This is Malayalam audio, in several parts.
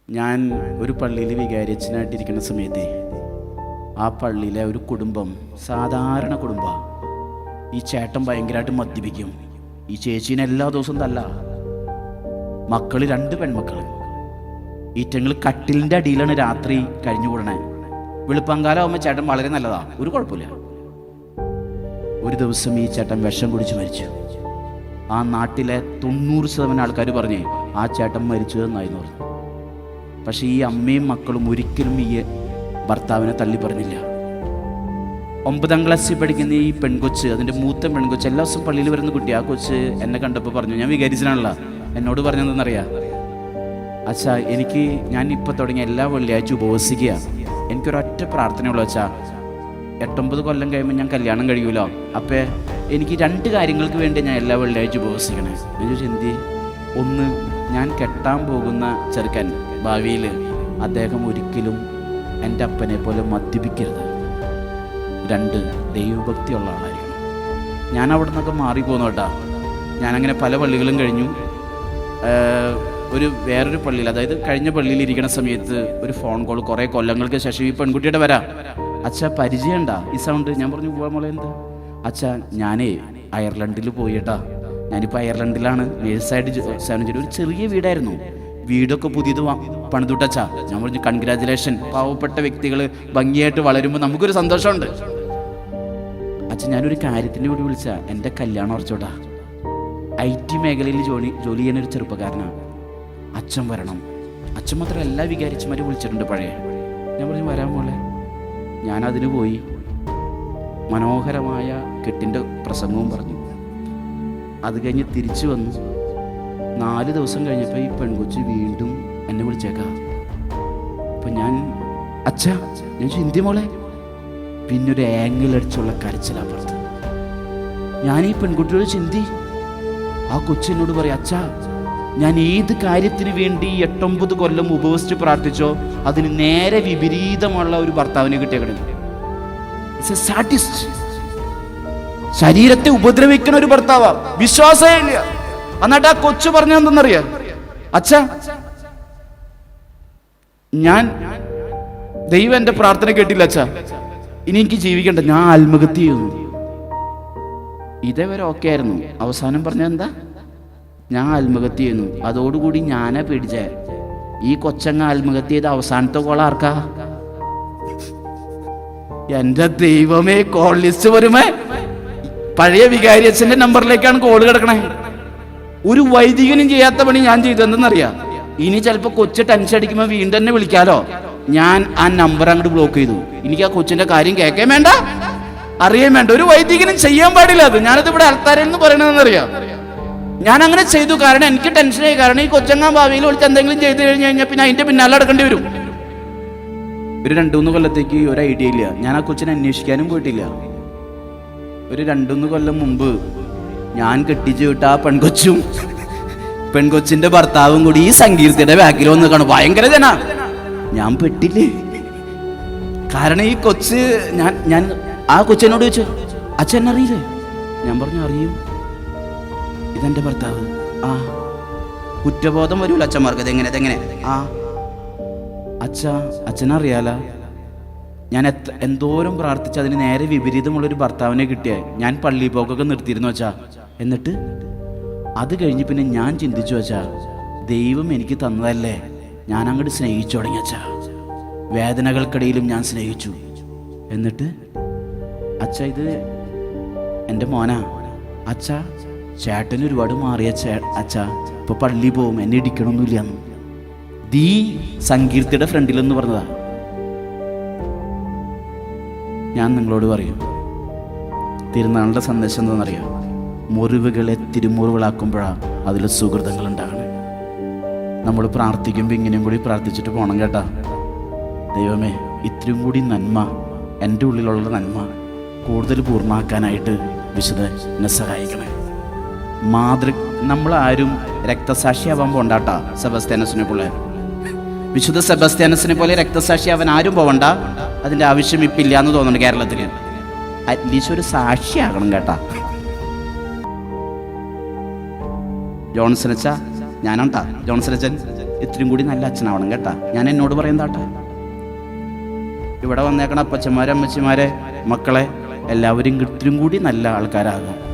ഞാൻ ഒരു പള്ളിയിൽ വികാരിയച്ഛനായിട്ടിരിക്കുന്ന സമയത്ത് ആ പള്ളിയിലെ ഒരു കുടുംബം, സാധാരണ കുടുംബം. ഈ ചേട്ടൻ ഭയങ്കരമായിട്ട് മദ്യപിക്കും. ഈ ചേച്ചീനെ എല്ലാ ദിവസവും തല്ല. മക്കൾ 2 പെൺമക്കൾ. ഈറ്റങ്ങൾ കട്ടിലിൻ്റെ അടിയിലാണ് രാത്രി കഴിഞ്ഞു കൂടണേ. വെളുപ്പങ്കാലം ആകുമ്പോൾ ചേട്ടൻ വളരെ നല്ലതാ, ഒരു കുഴപ്പമില്ല. ഒരു ദിവസം ഈ ചേട്ടൻ വിഷം കുടിച്ച് മരിച്ചു. ആ നാട്ടിലെ 90% ആൾക്കാർ പറഞ്ഞേ ആ ചേട്ടൻ മരിച്ചതെന്നായിരുന്നു പറഞ്ഞു. പക്ഷെ ഈ അമ്മയും മക്കളും ഒരിക്കലും ഈ ഭർത്താവിനെ തള്ളി പറഞ്ഞില്ല. 9ാം ക്ലാസ്സിൽ പഠിക്കുന്ന ഈ പെൺകൊച്ച്, അതിൻ്റെ മൂത്ത പെൺകൊച്ച്, എല്ലാ ദിവസവും പള്ളിയിൽ വരുന്ന കുട്ടി. ആ കൊച്ച് എന്നെ കണ്ടപ്പോൾ പറഞ്ഞു, ഞാൻ വികാരിച്ചനാണല്ലോ, എന്നോട് പറഞ്ഞതെന്നറിയാം, അച്ഛാ ഞാൻ ഇപ്പോൾ തുടങ്ങിയ എല്ലാ വെള്ളിയാഴ്ച ഉപവസിക്കുക. എനിക്കൊരൊറ്റ പ്രാർത്ഥനയുള്ളൂ അച്ഛാ, 8-9 കൊല്ലം കഴിയുമ്പോൾ ഞാൻ കല്യാണം കഴിയൂലോ, അപ്പോൾ എനിക്ക് 2 കാര്യങ്ങൾക്ക് വേണ്ടി ഞാൻ എല്ലാ വെള്ളിയാഴ്ച ഉപവസിക്കണേ. ഞാൻ ചോദിച്ചു, എന്തി? ഒന്ന്, ഞാൻ കെട്ടാൻ പോകുന്ന ചെറുക്കൻ ഭാവിയിൽ അദ്ദേഹം ഒരിക്കലും എൻ്റെ അപ്പനെ പോലെ മദ്യപിക്കരുത്. 2, ദൈവഭക്തിയുള്ള ആളായിരിക്കണം. ഞാൻ അവിടെ നിന്നൊക്കെ മാറിപ്പോന്നു കേട്ടാ. ഞാനങ്ങനെ പല പള്ളികളും കഴിഞ്ഞു. വേറൊരു പള്ളിയിൽ, അതായത് കഴിഞ്ഞ പള്ളിയിൽ ഇരിക്കുന്ന സമയത്ത് ഒരു ഫോൺ കോൾ കുറേ കൊല്ലങ്ങൾക്ക് ശേഷം ഈ പെൺകുട്ടിയുടെ വരാം. അച്ഛാ പരിചയമുണ്ടാ ഈ സൗണ്ട്? ഞാൻ പറഞ്ഞു, പോവാ മോളെ. എന്താ? അച്ഛാ ഞാനേ അയർലൻഡിൽ പോയിട്ടാ. ഞാനിപ്പോൾ അയർലൻഡിലാണ് നേഴ്സായിട്ട് സേവനം ചെയ്തു. ഒരു ചെറിയ വീടായിരുന്നു, വീടൊക്കെ പുതിയത് പണിതുട്ടച്ചാ. ഞാൻ പറഞ്ഞു, കൺഗ്രാജുലേഷൻ. പാവപ്പെട്ട വ്യക്തികൾ ഭംഗിയായിട്ട് വളരുമ്പോൾ നമുക്കൊരു സന്തോഷമുണ്ട്. അച്ഛൻ ഞാനൊരു കാര്യത്തിന് കൂടി വിളിച്ചാ, എൻ്റെ കല്യാണം ഉറച്ചോട്ടാ. IT മേഖലയിൽ ജോലി ചെയ്യാനൊരു ചെറുപ്പക്കാരനാണ്. അച്ഛൻ വരണം. അച്ഛൻ മാത്രം എല്ലാ വികാരിച്ചമാരും വിളിച്ചിട്ടുണ്ട് പഴയ. ഞാൻ പറഞ്ഞു, വരാൻ മോളെ. ഞാനതിന് പോയി. മനോഹരമായ കെട്ടിൻ്റെ പ്രസംഗവും പറഞ്ഞു. അത് കഴിഞ്ഞ് തിരിച്ചു വന്നു. 4 ദിവസം കഴിഞ്ഞപ്പോൾ ഈ പെൺകൊച്ച് വീണ്ടും എന്നെ വിളിച്ചേക്കാം. അപ്പം അച്ഛാ, ഞാൻ ചിന്തി മോളെ. പിന്നൊരു ആംഗിളടിച്ചുള്ള കരച്ചിലപ്പുറത്ത്. ഞാൻ ഈ പെൺകുട്ടിയോട് ചിന്തി. ആ കൊച്ചിനോട് പറയാം, അച്ഛാ ഞാൻ ഏത് കാര്യത്തിന് വേണ്ടി 8-9 കൊല്ലം ഉപവസിച്ച് പ്രാർത്ഥിച്ചോ അതിന് നേരെ വിപരീതമുള്ള ഒരു ഭർത്താവിനെ കിട്ടിയേക്കണേ. ശരീരത്തെ ഉപദ്രവിക്കുന്ന ഒരു ഭർത്താവാ, വിശ്വാസമേ ഇല്ല. എന്നിട്ട് ആ കൊച്ചു പറഞ്ഞെന്തെന്നറിയാ, അച്ഛാ ദൈവം എൻ്റെ പ്രാർത്ഥന കേട്ടില്ല അച്ഛാ, ഇനി എനിക്ക് ജീവിക്കണ്ട, ഞാൻ ആത്മഹത്യ ചെയ്യുന്നു. ഇതേവരെ ഓക്കെ ആയിരുന്നു. അവസാനം പറഞ്ഞ എന്താ? ഞാൻ ആത്മഹത്യ ചെയ്യുന്നു. അതോടുകൂടി ഞാനാ പേടിച്ചേ. ഈ കൊച്ചങ്ങ ആത്മഹത്യ ചെയ്ത അവസാനത്തെ കോൾ ആർക്കാ? എന്റെ ദൈവമേ, കോൾ ലിസ്റ്റ് വരുമേ പഴയ വികാരിയച്ഛന്റെ നമ്പറിലേക്കാണ് കോള് കിടക്കണേ. ഒരു വൈദികനും ചെയ്യാത്ത പണി ഞാൻ ചെയ്തെന്നറിയാം. ഇനി ചിലപ്പോ കൊച്ചു ടെൻഷൻ അടിക്കുമ്പോൾ വീണ്ടും തന്നെ വിളിക്കാലോ. ഞാൻ ആ നമ്പർ അങ്ങോട്ട് ബ്ലോക്ക് ചെയ്തു. എനിക്ക് ആ കൊച്ചിന്റെ കാര്യം കേൾക്കാൻ വേണ്ട, അറിയാൻ വേണ്ട. ഒരു വൈദികനും ചെയ്യാൻ പാടില്ല അത്. ഞാനത് ഇവിടെ ആൾക്കാരെന്ന് പറയണതെന്നറിയാം. ഞാൻ അങ്ങനെ ചെയ്തു. കാരണം എനിക്ക് ടെൻഷനായി. കാരണം ഈ കൊച്ചങ്ങാൻ ഭാവിയിൽ വിളിച്ച് എന്തെങ്കിലും ചെയ്തു കഴിഞ്ഞാൽ പിന്നെ അതിന്റെ പിന്നാലെ നടക്കേണ്ടി വരും. ഒരു 2-3 കൊല്ലത്തേക്ക് ഒരു ഐഡിയ ഇല്ല. ഞാൻ ആ കൊച്ചിനെ അന്വേഷിക്കാനും പോയിട്ടില്ല. ഒരു 2-3 കൊല്ലം മുമ്പ് ഞാൻ കെട്ടിച്ചു വിട്ട ആ പെൺകൊച്ചിന്റെ ഭർത്താവും കൂടി ഈ സങ്കീർത്തിയുടെ ബാക്കിൽ വന്ന് കാണും. ഭയങ്കര ജന. ഞാൻ പെട്ടില്ലേ. കാരണം ഈ കൊച്ച് ഞാൻ ആ കൊച്ചിനോട് ചോദിച്ചു, അച്ഛൻ അറിയില്ലേ? ഞാൻ പറഞ്ഞു, അറിയും, ഇതെന്റെ ഭർത്താവ്. ആ കുറ്റബോധം വരൂല അച്ഛന്മാർക്ക്. ഇതെങ്ങനെ? ആ അച്ഛനറിയാല. ഞാൻ എന്തോരം പ്രാർത്ഥിച്ച അതിന് നേരെ വിപരീതമുള്ളൊരു ഭർത്താവിനെ കിട്ടിയ. ഞാൻ പള്ളി പോക്കൊക്കെ നിർത്തിയിരുന്നു അച്ഛാ. എന്നിട്ട് അത് കഴിഞ്ഞ് പിന്നെ ഞാൻ ചിന്തിച്ചു, അച്ഛാ ദൈവം എനിക്ക് തന്നതല്ലേ, ഞാൻ അങ്ങോട്ട് സ്നേഹിച്ചു തുടങ്ങി അച്ഛാ. വേദനകൾക്കിടയിലും ഞാൻ സ്നേഹിച്ചു. എന്നിട്ട് അച്ഛാ ഇത് എൻ്റെ മോനാ. അച്ഛാ ചേട്ടന് ഒരുപാട് മാറിയ അച്ഛാ, ഇപ്പൊ പള്ളി പോവും, എന്നെ ഇടിക്കണമൊന്നുമില്ലെന്ന്. സങ്കീർത്തിയുടെ ഫ്രണ്ടിലെന്ന് പറഞ്ഞതാ. ഞാൻ നിങ്ങളോട് പറയും, തിരുനാളിൻ്റെ സന്ദേശം എന്താണെന്നറിയാം? മുറിവുകളെ തിരുമുറിവുകളാക്കുമ്പോഴാണ് അതിൽ സുഹൃതങ്ങൾ ഉണ്ടാകണേ. നമ്മൾ പ്രാർത്ഥിക്കുമ്പോൾ ഇങ്ങനെയും കൂടി പ്രാർത്ഥിച്ചിട്ട് പോകണം കേട്ടാ. ദൈവമേ, ഇത്രയും കൂടി നന്മ, എൻ്റെ ഉള്ളിലുള്ള നന്മ കൂടുതൽ പൂർണ്ണമാക്കാനായിട്ട് വിശുദ്ധ എന്നെ സഹായിക്കണേ. നമ്മളാരും രക്തസാക്ഷിയാവാൻ പോണ്ടാട്ടാ. സെബസ്ത്യാനസിനെ പോലെ, വിശുദ്ധ സെബസ്ത്യാനസിനെ പോലെ രക്തസാക്ഷി അവൻ ആരും പോവണ്ട. അതിൻ്റെ ആവശ്യം ഇപ്പം ഇല്ല എന്ന് തോന്നുന്നു കേരളത്തിൽ. അറ്റ്ലീസ്റ്റ് ഒരു സാക്ഷിയാകണം കേട്ടാ. ജോൺസൺ അച്ഛാ, ഞാനാട്ടാ ജോൺസൺ അച്ഛൻ. ഇത്തിരി കൂടി നല്ല അച്ഛനാവണം കേട്ടാ. ഞാൻ എന്നോട് പറയുന്നതാട്ടാ. ഇവിടെ വന്നേക്കണ അപ്പച്ചന്മാരെ, അമ്മച്ചിമാരെ, മക്കളെ എല്ലാവരും ഇത്തിരി കൂടി നല്ല ആൾക്കാരാകാം.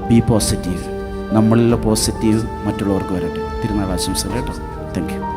Be positive. നമ്മളിലുള്ള പോസിറ്റീവ് മറ്റുള്ളവർക്ക് വരട്ടെ. തിരുനാൾ ആശംസകൾ കേട്ടോ. Thank U.